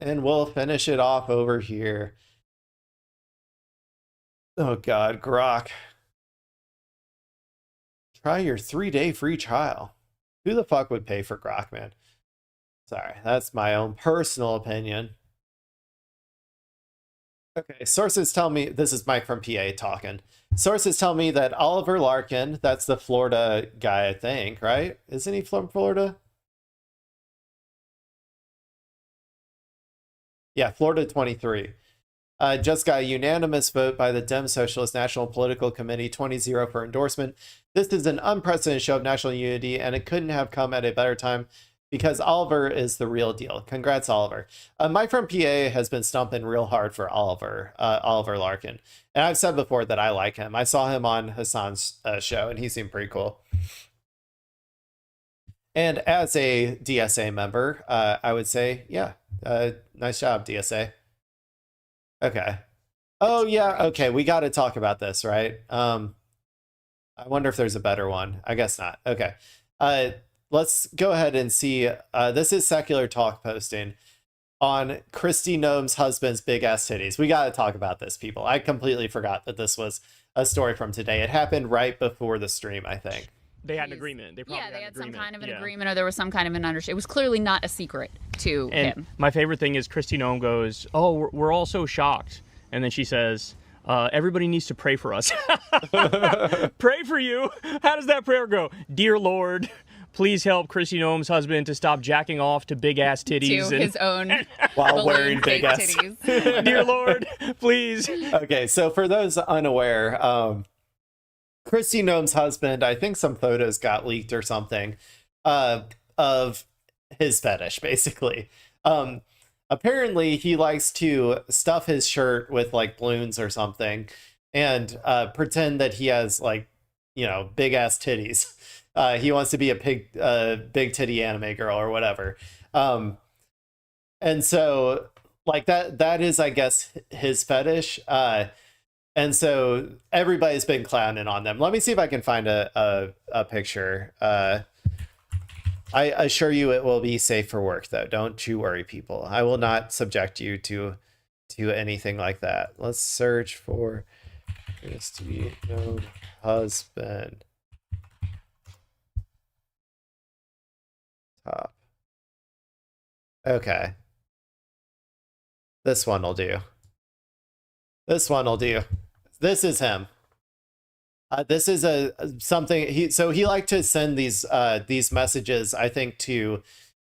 And we'll finish it off over here. Oh God, Grok. Try your 3-day free trial. Who the fuck would pay for Grok, man? Sorry, that's my own personal opinion. Okay, sources tell me, this is Mike from PA talking. Sources tell me that Oliver Larkin, that's the Florida guy, I think, right? Isn't he from Florida? Yeah, Florida 23. Just got a unanimous vote by the Dem Socialist National Political Committee 20-0 for endorsement. This is an unprecedented show of national unity, and it couldn't have come at a better time because Oliver is the real deal. Congrats, Oliver. Mike from PA has been stumping real hard for Oliver Larkin. And I've said before that I like him. I saw him on Hassan's show, and he seemed pretty cool. And as a DSA member, I would say, yeah, nice job, DSA. Okay. Oh yeah, okay, we got to talk about this, right? I wonder if there's a better one. I guess not. Okay. Let's go ahead and see. This is Secular Talk posting on Christy Noem's husband's big ass titties. We got to talk about this, people. I completely forgot that this was a story from today. It happened right before the stream, I think. They had an agreement. They probably they had some kind of an agreement, or there was some kind of an understanding. It was clearly not a secret to him. My favorite thing is Christy Noem goes, "Oh, we're all so shocked," and then she says, "Everybody needs to pray for us." Pray for you? How does that prayer go? Dear Lord, please help Christy Noem's husband to stop jacking off to big ass titties to his own while wearing big ass titties. Dear Lord, please. Okay, so for those unaware, Christy Noem's husband, I think some photos got leaked or something, of his fetish, basically. Apparently, he likes to stuff his shirt with like balloons or something, and pretend that he has like, big ass titties. He wants to be a big titty anime girl or whatever. And so, like that is, I guess, his fetish. And so everybody's been clowning on them. Let me see if I can find a picture. I assure you it will be safe for work, though. Don't you worry, people. I will not subject you to anything like that. Let's search for Christy Noem husband. Top. Okay. This one will do. This one will do. This is him. This is something he liked to send these messages, I think, to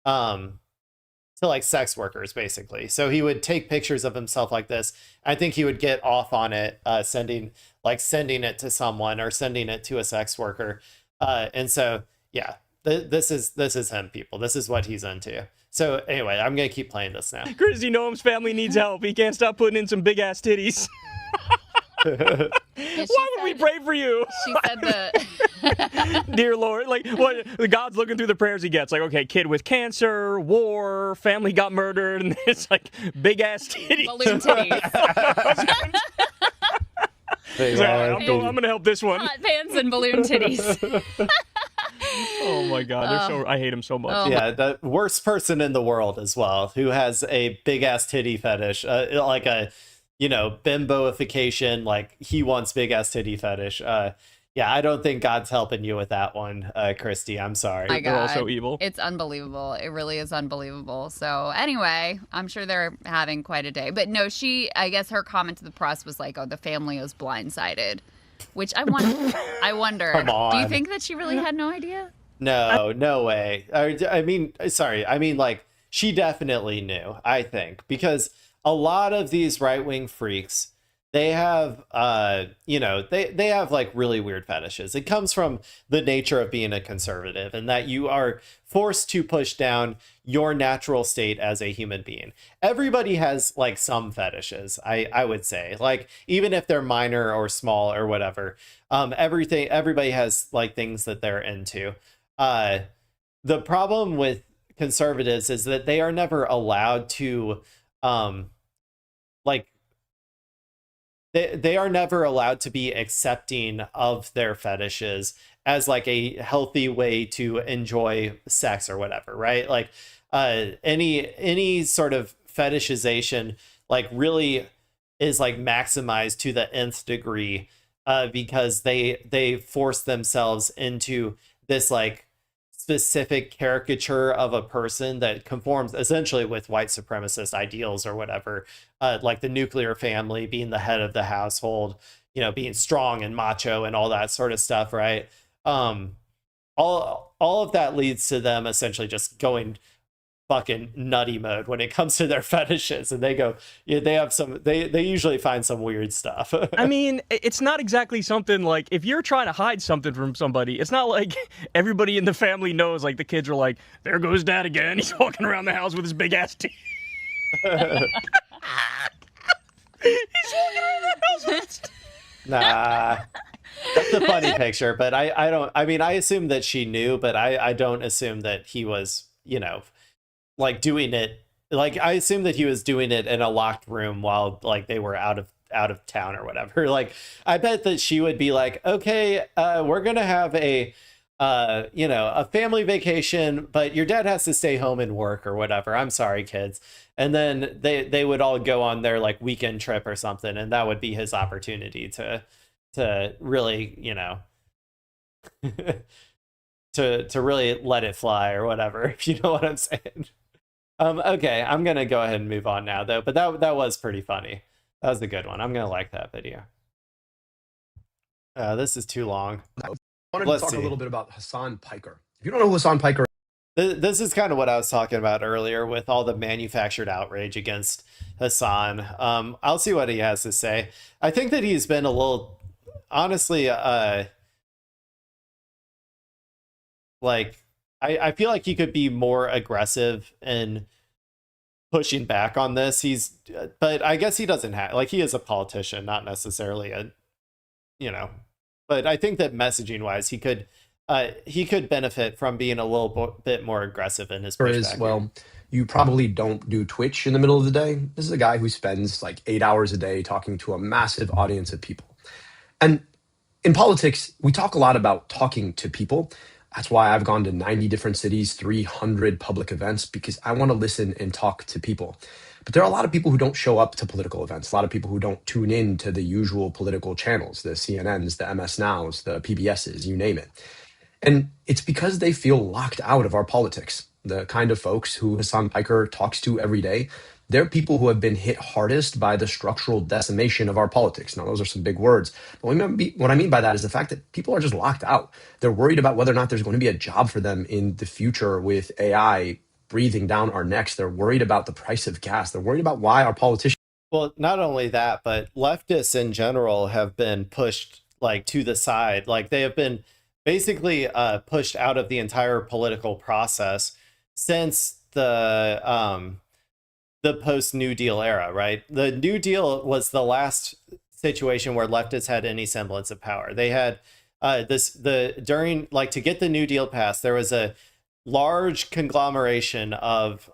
like sex workers, basically. So he would take pictures of himself like this. I think he would get off on it, sending it to someone or sending it to a sex worker. And so yeah, this is him, people. This is what he's into. So anyway, I'm gonna keep playing this now. Christy Noem's family needs help. He can't stop putting in some big ass titties. Why would we pray for you? She said that. Dear Lord, like what? The God's looking through the prayers he gets. Like, okay, kid with cancer, war, family got murdered, and it's like big ass titties. Balloon titties. He's like, I'm gonna help this one. Hot pants and balloon titties. Oh my God, I hate him so much. Oh. Yeah, the worst person in the world as well, who has a big ass titty fetish, like a bimboification, like he wants big ass titty fetish. Yeah, I don't think God's helping you with that one, Christy. I'm sorry. My They're all God. so evil. It's unbelievable. It really is unbelievable. So anyway, I'm sure they're having quite a day. But no, I guess her comment to the press was like, "Oh, the family was blindsided," which I wonder. Come on. Do you think that she really had no idea? No way. I mean, sorry. I mean, like, she definitely knew, I think, because a lot of these right-wing freaks, they have, they have like really weird fetishes. It comes from the nature of being a conservative, and that you are forced to push down your natural state as a human being. Everybody has like some fetishes, I would say, like, even if they're minor or small or whatever, everybody has like things that they're into. The problem with conservatives is that they are never allowed to, they are never allowed to be accepting of their fetishes as like a healthy way to enjoy sex or whatever, right? Like any sort of fetishization like really is like maximized to the nth degree, because they force themselves into this like specific caricature of a person that conforms essentially with white supremacist ideals or whatever, like the nuclear family, being the head of the household, you know, being strong and macho and all that sort of stuff, right? All of that leads to them essentially just going fucking nutty mode when it comes to their fetishes, and they go, yeah, they usually find some weird stuff. I mean, it's not exactly something like, if you're trying to hide something from somebody, it's not like everybody in the family knows. Like the kids are like, there goes dad again, he's walking around the house with his big ass teeth. He's walking around the house with his teeth. Nah, that's a funny picture, but I assume that she knew, but I don't assume that he was, you know, like doing it, like I assume that he was doing it in a locked room while like they were out of town or whatever. Like I bet that she would be like, okay, we're gonna have a you know, a family vacation, but your dad has to stay home and work or whatever. I'm sorry, kids. And then they would all go on their like weekend trip or something, and that would be his opportunity to really, you know, to really let it fly or whatever, if you know what I'm saying. Okay, I'm gonna go ahead and move on now though, but that was pretty funny. That was a good one. I'm gonna like that video. This is too long. I wanted to talk a little bit about Hassan Piker. If you don't know who Hassan Piker this is kind of what I was talking about earlier with all the manufactured outrage against Hassan. I'll see what he has to say. I think that he's been a little, honestly, like I feel like he could be more aggressive in pushing back on this. But I guess he doesn't have, like, he is a politician, not necessarily a, you know, but I think that messaging wise, he could benefit from being a little bit more aggressive in his pushback. well, you probably don't do Twitch in the middle of the day. This is a guy who spends like 8 hours a day talking to a massive audience of people. And in politics, we talk a lot about talking to people. That's why I've gone to 90 different cities, 300 public events, because I want to listen and talk to people. But there are a lot of people who don't show up to political events, a lot of people who don't tune in to the usual political channels, the CNNs, the MS Nows, the PBSs, you name it. And it's because they feel locked out of our politics. The kind of folks who Hassan Piker talks to every day, they're people who have been hit hardest by the structural decimation of our politics. Now, those are some big words. But what I mean by that is the fact that people are just locked out. They're worried about whether or not there's going to be a job for them in the future with AI breathing down our necks. They're worried about the price of gas. They're worried about why our politicians. Well, not only that, but leftists in general have been pushed like to the side. Like they have been basically pushed out of the entire political process since the post New Deal era, right? The New Deal was the last situation where leftists had any semblance of power. They had during like to get the New Deal passed, there was a large conglomeration of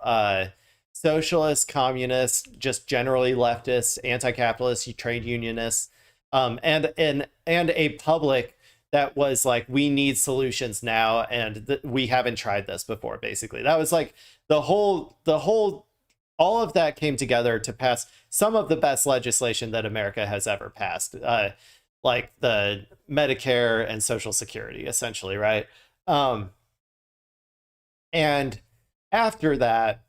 socialists, communists, just generally leftists, anti-capitalists, trade unionists, and a public that was like, we need solutions now, and we haven't tried this before. Basically, that was like the whole all of that came together to pass some of the best legislation that America has ever passed, like the Medicare and Social Security, essentially, right? And after that,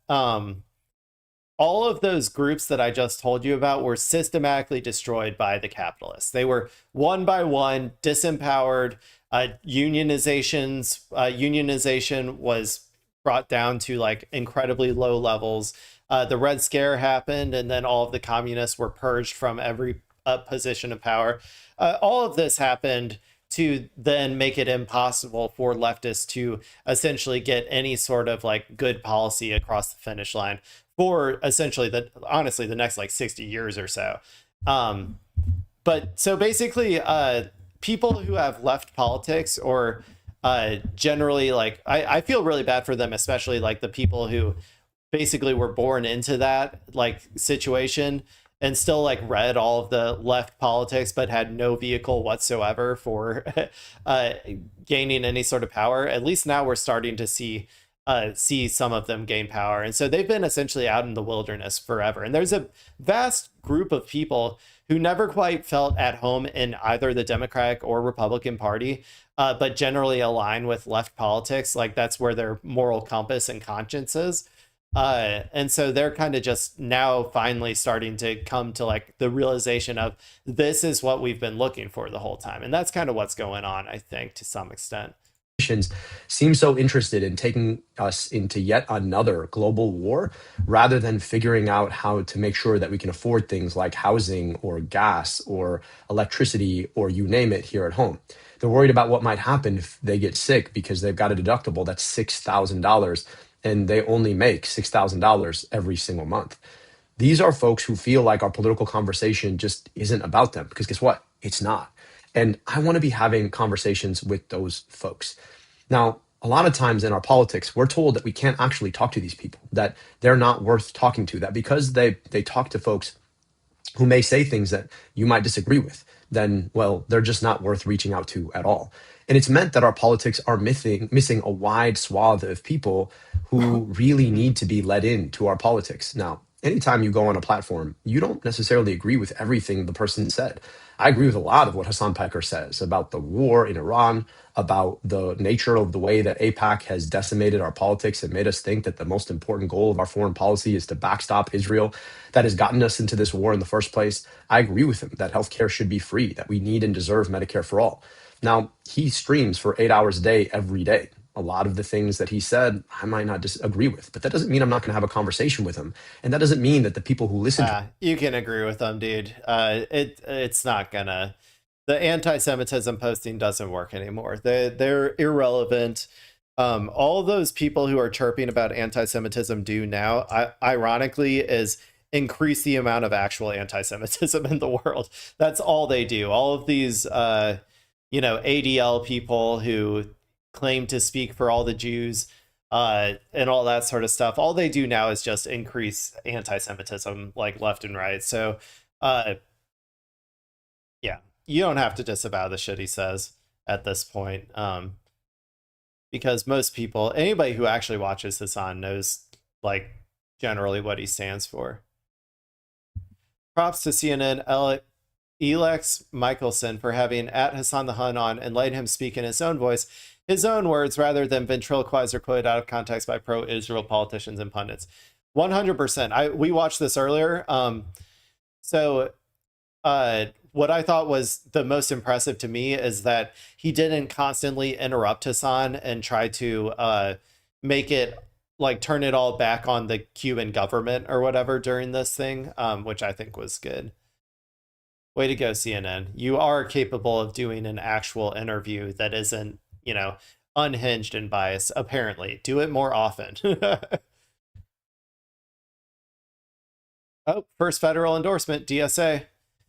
all of those groups that I just told you about were systematically destroyed by the capitalists. They were one by one disempowered. Unionization was brought down to like incredibly low levels. The Red Scare happened, and then all of the communists were purged from every position of power. All of this happened to then make it impossible for leftists to essentially get any sort of like good policy across the finish line for essentially honestly the next like 60 years or so. But so basically people who have left politics or generally like I feel really bad for them, especially like the people who basically were born into that like situation and still like read all of the left politics, but had no vehicle whatsoever for gaining any sort of power. At least now we're starting to see see some of them gain power. And so they've been essentially out in the wilderness forever. And there's a vast group of people who never quite felt at home in either the Democratic or Republican Party, but generally align with left politics. Like that's where their moral compass and conscience is. And so they're kind of just now finally starting to come to like the realization of this is what we've been looking for the whole time. And that's kind of what's going on, I think, to some extent. Seem so interested in taking us into yet another global war rather than figuring out how to make sure that we can afford things like housing or gas or electricity or you name it here at home. They're worried about what might happen if they get sick because they've got a deductible that's $6,000 and they only make $6,000 every single month. These are folks who feel like our political conversation just isn't about them because guess what? It's not. And I want to be having conversations with those folks. Now, a lot of times in our politics, we're told that we can't actually talk to these people, that they're not worth talking to, that because they talk to folks who may say things that you might disagree with, then, well, they're just not worth reaching out to at all. And it's meant that our politics are missing a wide swath of people who really need to be let into our politics. Now, anytime you go on a platform, you don't necessarily agree with everything the person said. I agree with a lot of what Hassan Pecker says about the war in Iran, about the nature of the way that AIPAC has decimated our politics and made us think that the most important goal of our foreign policy is to backstop Israel. That has gotten us into this war in the first place. I agree with him that healthcare should be free, that we need and deserve Medicare for all. Now, he streams for 8 hours a day, every day. A lot of the things that he said, I might not disagree with, but that doesn't mean I'm not going to have a conversation with him. And that doesn't mean that the people who listen to You can agree with them, dude. It's not gonna. The anti-Semitism posting doesn't work anymore. They're irrelevant. All those people who are chirping about anti-Semitism do now, ironically, is increase the amount of actual anti-Semitism in the world. That's all they do. All of these, ADL people who claim to speak for all the Jews and all that sort of stuff. All they do now is just increase anti-Semitism like left and right. So, yeah, you don't have to disavow the shit he says at this point. Because most people, anybody who actually watches Hassan knows like generally what he stands for. Props to CNN Elex Michelson for having at Hassan the Hun on and letting him speak in his own voice, his own words, rather than ventriloquized or quoted out of context by pro-Israel politicians and pundits. 100%. We watched this earlier. What I thought was the most impressive to me is that he didn't constantly interrupt Hassan and try to make it like turn it all back on the Cuban government or whatever during this thing, which I think was good. Way to go, CNN. You are capable of doing an actual interview that isn't, unhinged and biased, apparently. Do it more often. Oh, first federal endorsement, DSA.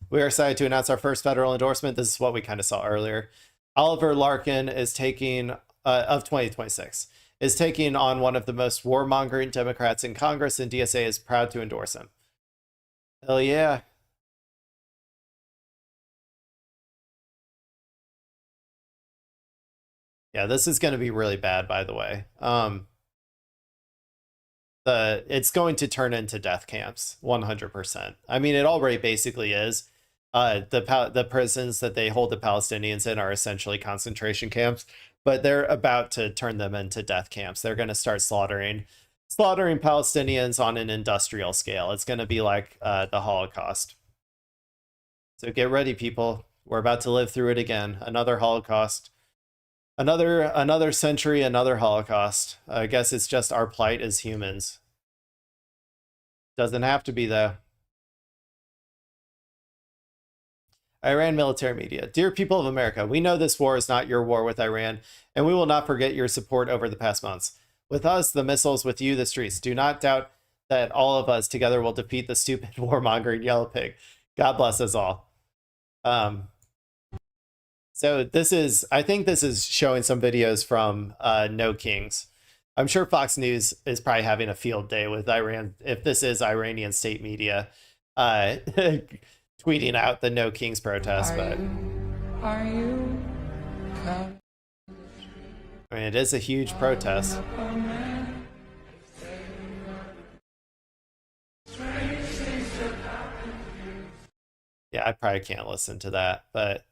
We are excited to announce our first federal endorsement. This is what we kind of saw earlier. Oliver Larkin is taking, of 2026, is taking on one of the most warmongering Democrats in Congress, and DSA is proud to endorse him. Hell yeah. Yeah, this is going to be really bad, by the way. It's going to turn into death camps, 100%. I mean, it already basically is. The prisons that they hold the Palestinians in are essentially concentration camps, but they're about to turn them into death camps. They're going to start slaughtering Palestinians on an industrial scale. It's going to be like the Holocaust. So get ready, people. We're about to live through it again. Another Holocaust. Another century, another Holocaust. I guess it's just our plight as humans. Doesn't have to be, though. Iran military media. Dear people of America, we know this war is not your war with Iran, and we will not forget your support over the past months. With us, the missiles, with you, the streets. Do not doubt that all of us together will defeat the stupid warmongering yellow pig. God bless us all. So I think this is showing some videos from No Kings. I'm sure Fox News is probably having a field day with Iran, if this is Iranian state media, tweeting out the No Kings protest. But I mean, it is a huge protest. Yeah, I probably can't listen to that, but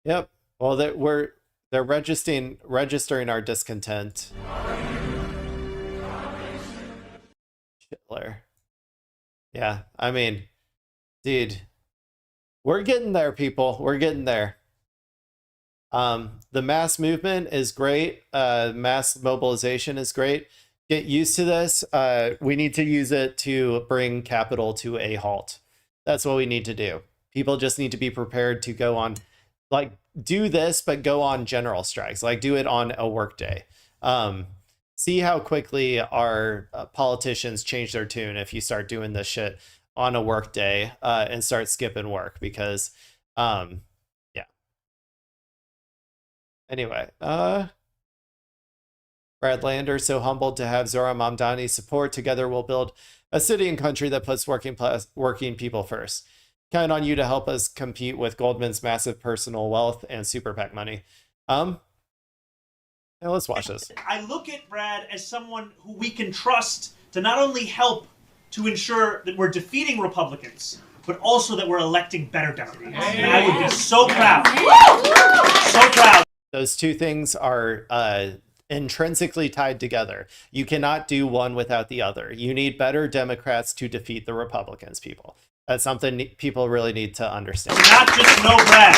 yep. Well, they're registering our discontent. Hitler. Yeah, I mean, dude, we're getting there, people. We're getting there. The mass movement is great. Mass mobilization is great. Get used to this. We need to use it to bring capital to a halt. That's what we need to do. People just need to be prepared to go on, like, do this, but go on general strikes. Like, do it on a work day. See how quickly our politicians change their tune if you start doing this shit on a work day and start skipping work, because yeah. Anyway, Brad Lander, so humbled to have Zohran Mamdani's support. Together we'll build a city and country that puts working people first. Count on you to help us compete with Goldman's massive personal wealth and super PAC money. Now let's watch this. I look at Brad as someone who we can trust to not only help to ensure that we're defeating Republicans, but also that we're electing better Democrats. And I would be so proud. So proud. Those two things are intrinsically tied together. You cannot do one without the other. You need better Democrats to defeat the Republicans, people. That's something people really need to understand. To not just know Brad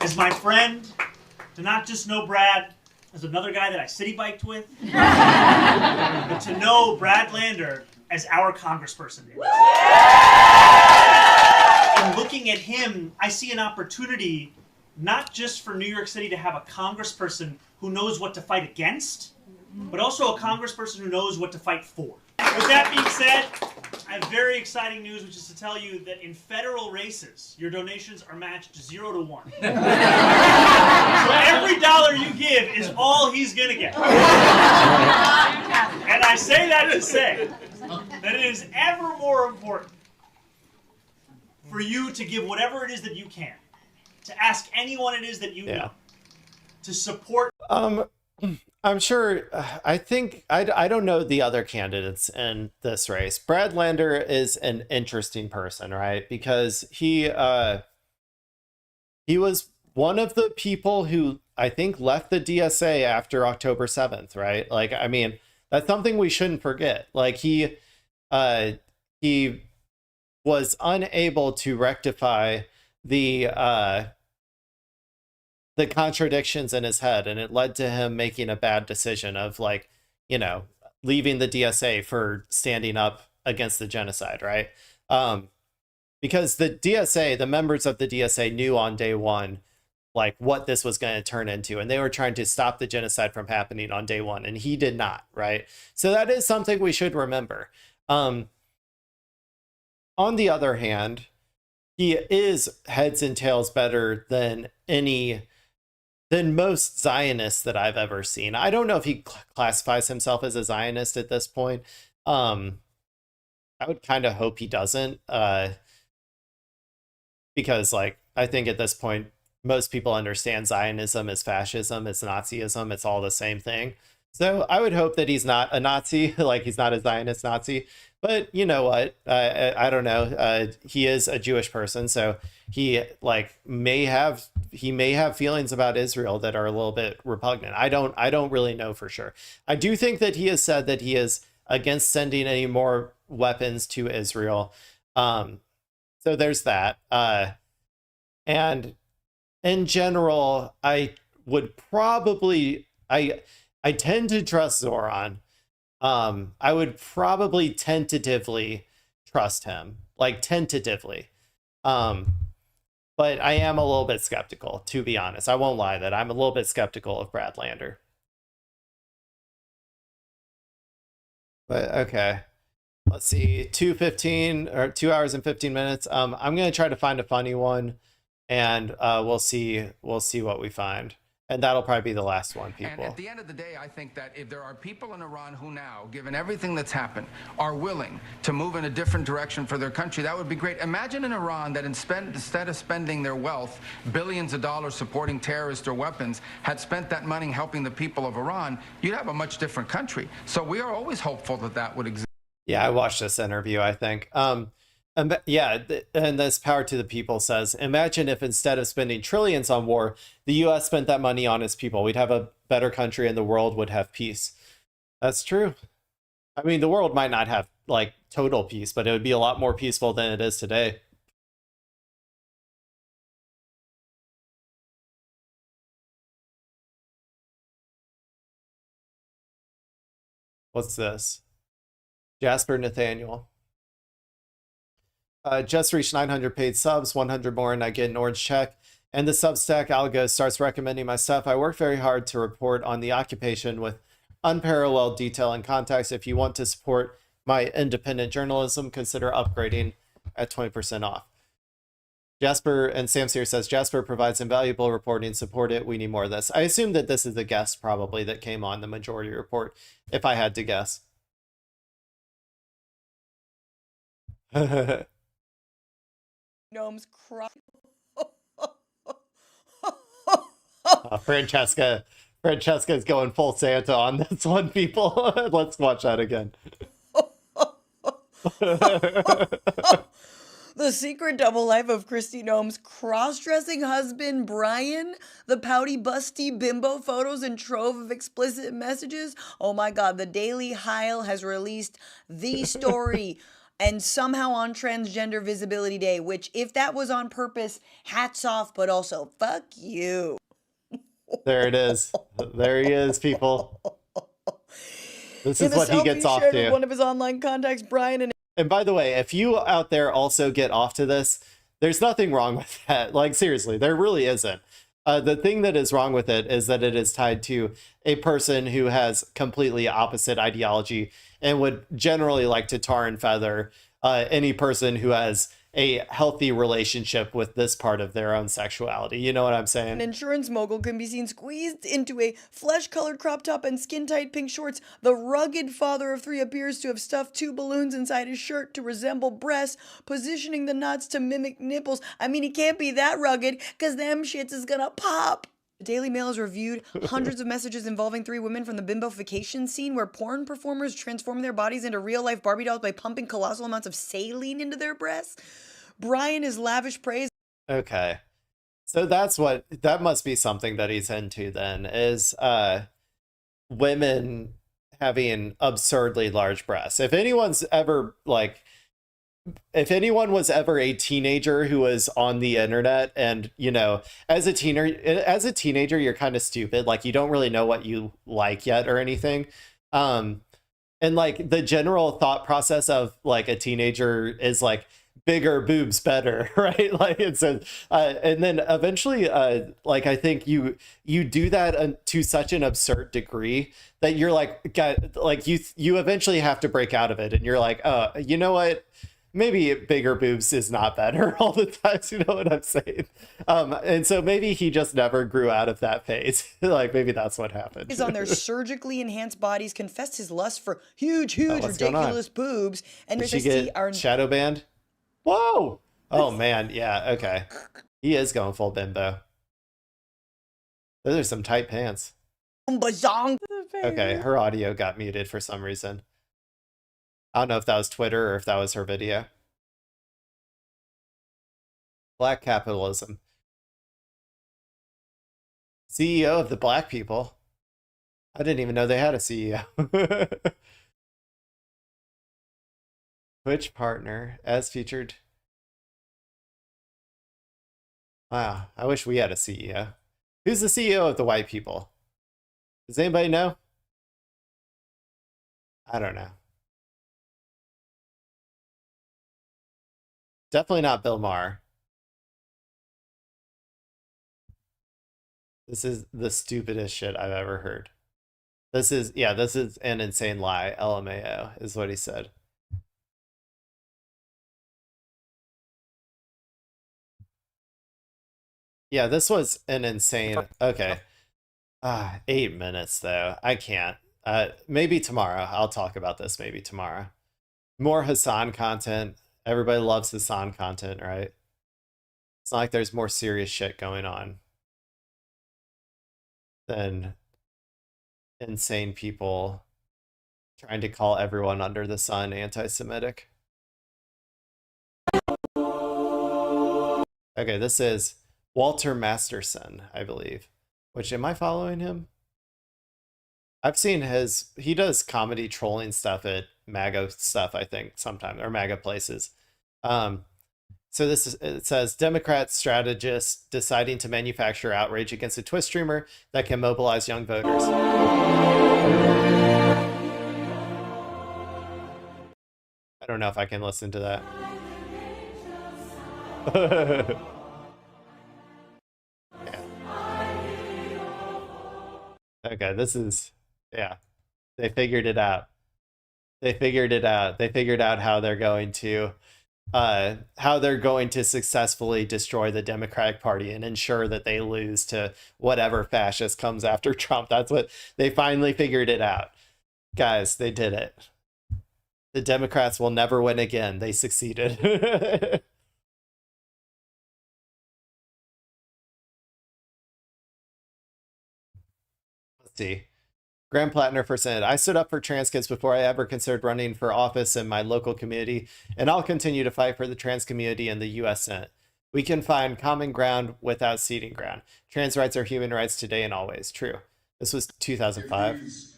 as my friend, to not just know Brad as another guy that I city biked with, but to know Brad Lander as our congressperson. And looking at him, I see an opportunity not just for New York City to have a congressperson who knows what to fight against, but also a congressperson who knows what to fight for. With that being said, I have very exciting news, which is to tell you that in federal races, your donations are matched 0 to 1. So every dollar you give is all he's going to get. And I say that to say that it is ever more important for you to give whatever it is that you can, to ask anyone it is that you know, to support. I'm sure. I think I don't know the other candidates in this race. Brad Lander is an interesting person, right? Because he was one of the people who I think left the DSA after October 7th, right? Like, I mean, that's something we shouldn't forget. Like, he was unable to rectify the contradictions in his head, and it led to him making a bad decision of, like, you know, leaving the DSA for standing up against the genocide, right? Because the DSA, the members of the DSA knew on day one, like, what this was going to turn into, and they were trying to stop the genocide from happening on day one, and he did not, right? So that is something we should remember. On the other hand, he is heads and tails better than most Zionists that I've ever seen. I don't know if he classifies himself as a Zionist at this point. I would kind of hope he doesn't, because, like, I think at this point, most people understand Zionism as fascism, it's Nazism, it's all the same thing. So I would hope that he's not a Nazi, like, he's not a Zionist Nazi. But you know what? I don't know. He is a Jewish person, so he may have feelings about Israel that are a little bit repugnant. I don't really know for sure. I do think that he has said that he is against sending any more weapons to Israel. So there's that. And in general, I tend to trust Zohran. I would probably tentatively trust him, like tentatively. But I am a little bit skeptical, to be honest. I won't lie that I'm a little bit skeptical of Brad Lander. But okay, let's see, 2:15 or 2 hours and 15 minutes. I'm gonna try to find a funny one, and we'll see what we find. And that'll probably be the last one, people. And at the end of the day, I think that if there are people in Iran who now, given everything that's happened, are willing to move in a different direction for their country, that would be great. Imagine in Iran that instead of spending their wealth, billions of dollars supporting terrorists or weapons, had spent that money helping the people of Iran, you'd have a much different country. So we are always hopeful that that would exist. Yeah, I watched this interview, I think. Yeah, and this Power to the People says, imagine if instead of spending trillions on war, the US spent that money on its people. We'd have a better country and the world would have peace. That's true. I mean, the world might not have like total peace, but it would be a lot more peaceful than it is today. What's this? Jasper Nathaniel. Just reached 900 paid subs, 100 more, and I get an orange check. And the Substack algo starts recommending my stuff. I work very hard to report on the occupation with unparalleled detail and context. If you want to support my independent journalism, consider upgrading at 20% off. Jasper, and Sam Sear says, Jasper provides invaluable reporting. Support it. We need more of this. I assume that this is the guest probably that came on the majority report, if I had to guess. Noem's cry. Francesca's going full Santa on this one, people. Let's watch that again. The secret double life of Kristi Noem's cross-dressing husband, Brian. The pouty, busty bimbo photos and trove of explicit messages. Oh my God, the Daily Heil has released the story. And somehow on Transgender Visibility Day, which if that was on purpose, hats off, but also fuck you. There it is. There he is, people. This In is a what he gets selfie off shared with to. one of his online contacts, Brian And by the way, if you out there also get off to this, there's nothing wrong with that. Like, seriously, there really isn't. The thing that is wrong with it is that it is tied to a person who has completely opposite ideology and would generally like to tar and feather any person who has a healthy relationship with this part of their own sexuality. You know what I'm saying? An insurance mogul can be seen squeezed into a flesh-colored crop top and skin-tight pink shorts. The rugged father of three appears to have stuffed 2 balloons inside his shirt to resemble breasts, positioning the nuts to mimic nipples. I mean, he can't be that rugged, because them shits is gonna pop. The Daily Mail has reviewed hundreds of messages involving 3 women from the bimbofication scene, where porn performers transform their bodies into real-life Barbie dolls by pumping colossal amounts of saline into their breasts. Brian is lavish praise. Okay. So that must be something that he's into then, is women having absurdly large breasts. If anyone was ever a teenager who was on the internet and, you know, as a teenager, you're kind of stupid. Like, you don't really know what you like yet or anything. And like the general thought process of like a teenager is like, bigger boobs better, right? Like it's and then eventually like I think you do that to such an absurd degree that you're like you eventually have to break out of it, and you're like, oh, you know what, maybe bigger boobs is not better all the time. You know what I'm saying? And so maybe he just never grew out of that phase. Like maybe that's what happened. Is on their surgically enhanced bodies, confessed his lust for huge what's going on? ridiculous boobs, and Did she get shadow banned? Whoa! Oh man, yeah, okay. He is going full bimbo. Those are some tight pants. Okay, her audio got muted for some reason. I don't know if that was Twitter or if that was her video. Black capitalism. CEO of the black people. I didn't even know they had a CEO. Twitch partner as featured. Wow, I wish we had a CEO. Who's the CEO of the white people? Does anybody know? I don't know. Definitely not Bill Maher. This is the stupidest shit I've ever heard. This is an insane lie. LMAO is what he said. Yeah, this was an insane. Okay. 8 minutes though. I can't. Maybe tomorrow. I'll talk about this maybe tomorrow. More Hassan content. Everybody loves Hassan content, right? It's not like there's more serious shit going on than insane people trying to call everyone under the sun anti-Semitic. Okay, this is Walter Masterson, I believe. Which, am I following him? I've seen he does comedy trolling stuff at MAGA stuff, I think, sometimes, or MAGA places. So it says Democrat strategists deciding to manufacture outrage against a Twitch streamer that can mobilize young voters. I don't know if I can listen to that. Yeah. Okay, this is, yeah. They figured it out. They figured it out. They figured out how they're going to successfully destroy the Democratic Party and ensure that they lose to whatever fascist comes after Trump. That's what they finally figured it out. Guys, they did it. The Democrats will never win again. They succeeded. Let's see. Graham Plattner for Senate. I stood up for trans kids before I ever considered running for office in my local community, and I'll continue to fight for the trans community in the U.S. Senate. We can find common ground without ceding ground. Trans rights are human rights today and always. True. This was 2005. These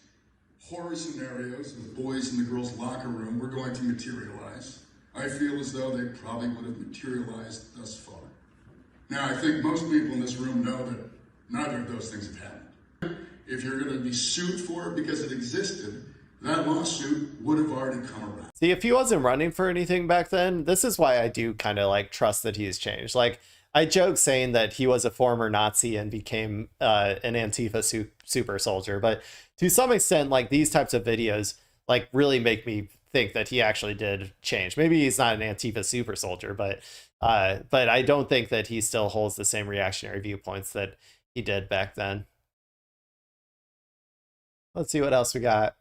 horror scenarios of the boys in the girls' locker room were going to materialize, I feel as though they probably would have materialized thus far. Now, I think most people in this room know that neither of those things have happened. If you're going to be sued for it because it existed, that lawsuit would have already come around. See, if he wasn't running for anything back then, this is why I do kind of like trust that he's changed. Like, I joke saying that he was a former Nazi and became an Antifa super soldier, but to some extent, like these types of videos like really make me think that he actually did change. Maybe he's not an Antifa super soldier, but I don't think that he still holds the same reactionary viewpoints that he did back then. Let's see what else we got.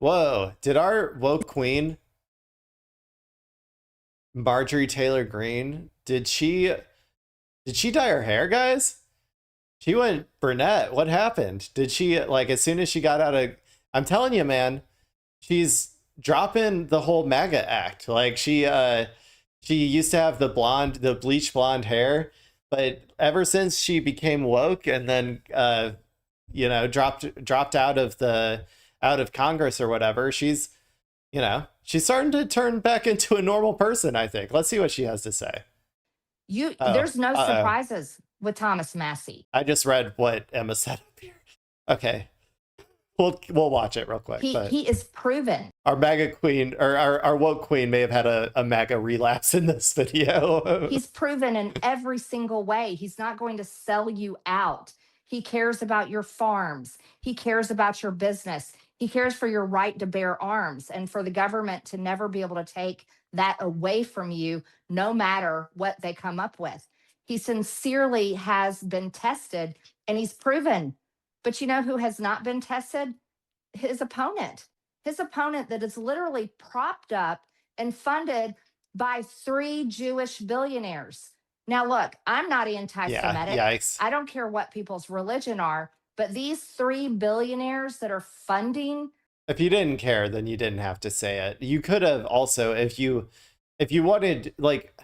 Whoa, did our woke queen, Marjorie Taylor Greene, did she dye her hair, guys? She went brunette. What happened? Did she, like, as soon as she got out of, I'm telling you, man, she's dropping the whole MAGA act. Like, she used to have the bleach blonde hair, but ever since she became woke and then dropped out of Congress or whatever, she's starting to turn back into a normal person, I think. Let's see what she has to say. There's no surprises with Thomas Massey. I just read what Emma said up here. Okay. We'll watch it real quick. He is proven. Our MAGA queen, or our woke queen, may have had a MAGA relapse in this video. He's proven in every single way. He's not going to sell you out. He cares about your farms. He cares about your business. He cares for your right to bear arms and for the government to never be able to take that away from you, no matter what they come up with. He sincerely has been tested and he's proven. But you know who has not been tested? His opponent. His opponent that is literally propped up and funded by 3 Jewish billionaires. Now, look, I'm not anti-Semitic. Yeah, yikes. I don't care what people's religion are, but these 3 billionaires that are funding. If you didn't care, then you didn't have to say it. You could have also, if you wanted, like,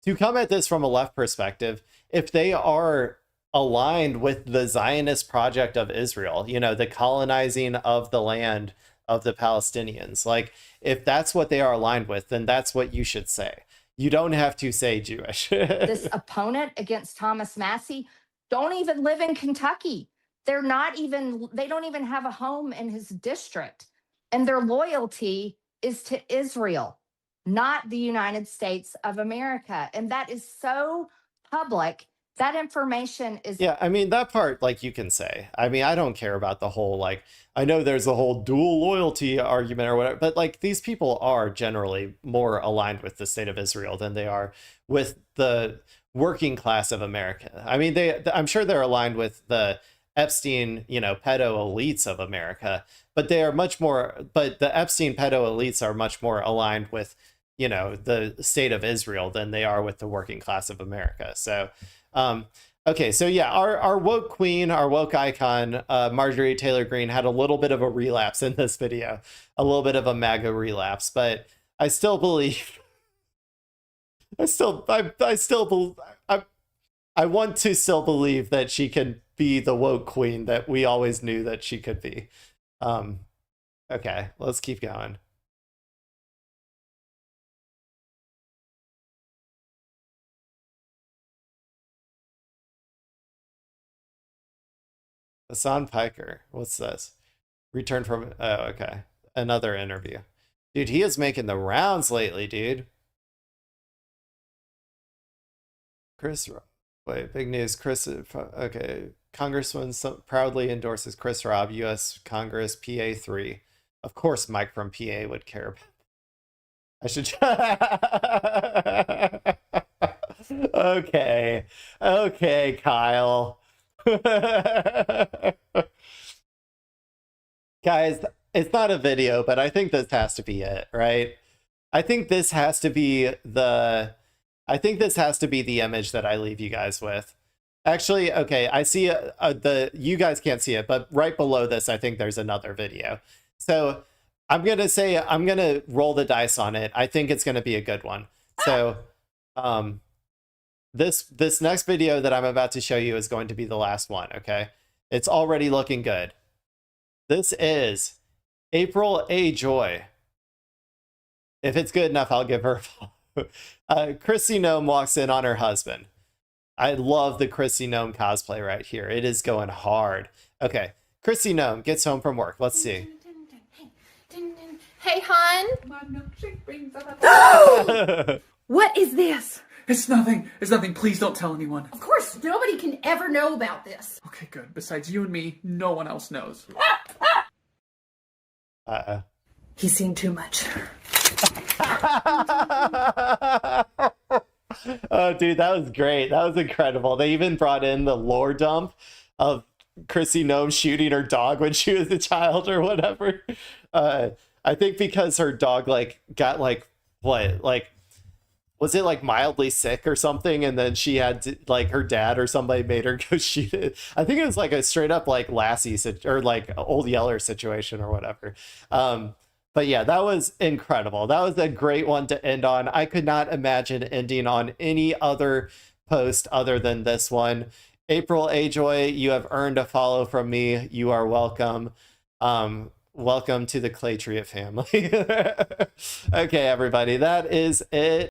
to come at this from a left perspective, if they are aligned with the Zionist project of Israel, the colonizing of the land of the Palestinians. Like, if that's what they are aligned with, then that's what you should say. You don't have to say Jewish. This opponent against Thomas Massey don't even live in Kentucky. They don't even have a home in his district. And their loyalty is to Israel, not the United States of America. And that is so public. That information is... Yeah, I mean, that part, like, you can say. I mean, I don't care about the whole, like, I know there's a whole dual loyalty argument or whatever, but, like, these people are generally more aligned with the state of Israel than they are with the working class of America. I mean, I'm sure they're aligned with the Epstein, pedo elites of America, but the Epstein pedo elites are much more aligned with, the state of Israel than they are with the working class of America. So, okay, so yeah, our woke queen, our woke icon, Marjorie Taylor Greene, had a little bit of a relapse in this video, a little bit of a MAGA relapse, but I still believe. I want to still believe that she can be the woke queen that we always knew that she could be. Okay, let's keep going. Hassan Piker, what's this? Return from, oh, okay. Another interview. Dude, he is making the rounds lately, dude. Chris, wait, big news. Chris, okay. Congressman proudly endorses Chris Robb, U.S. Congress, PA 3. Of course, Mike from PA would care about. I should. Okay. Okay, Kyle. Guys, it's not a video, but I think this has to be it, right? I think this has to be the image that I leave you guys with. Actually, okay, I see you guys can't see it, but right below this, I think there's another video. So I'm gonna roll the dice on it. I think it's gonna be a good one. So this next video that I'm about to show you is going to be the last one, okay? It's already looking good. This is April A. Joy. If it's good enough, I'll give her a follow. Chrissy Noem walks in on her husband. I love the Chrissy Noem cosplay right here. It is going hard. Okay, Chrissy Noem gets home from work. Let's see. Hey, hon. My milkshake brings up. What is this? It's nothing. It's nothing. Please don't tell anyone. Of course, nobody can ever know about this. Okay, good. Besides you and me, no one else knows. He's seen too much. Oh, dude, that was great. That was incredible. They even brought in the lore dump of Chrissy Noem shooting her dog when she was a child or whatever. I think because her dog got was it mildly sick or something, and then she had to, her dad or somebody made her go shoot it. I think it was a straight up Lassie or Old Yeller situation or whatever. But yeah, that was incredible. That was a great one to end on. I could not imagine ending on any other post other than this one. April A. Joy, you have earned a follow from me. You are welcome. Welcome to the Claytria family. Okay, everybody, that is it.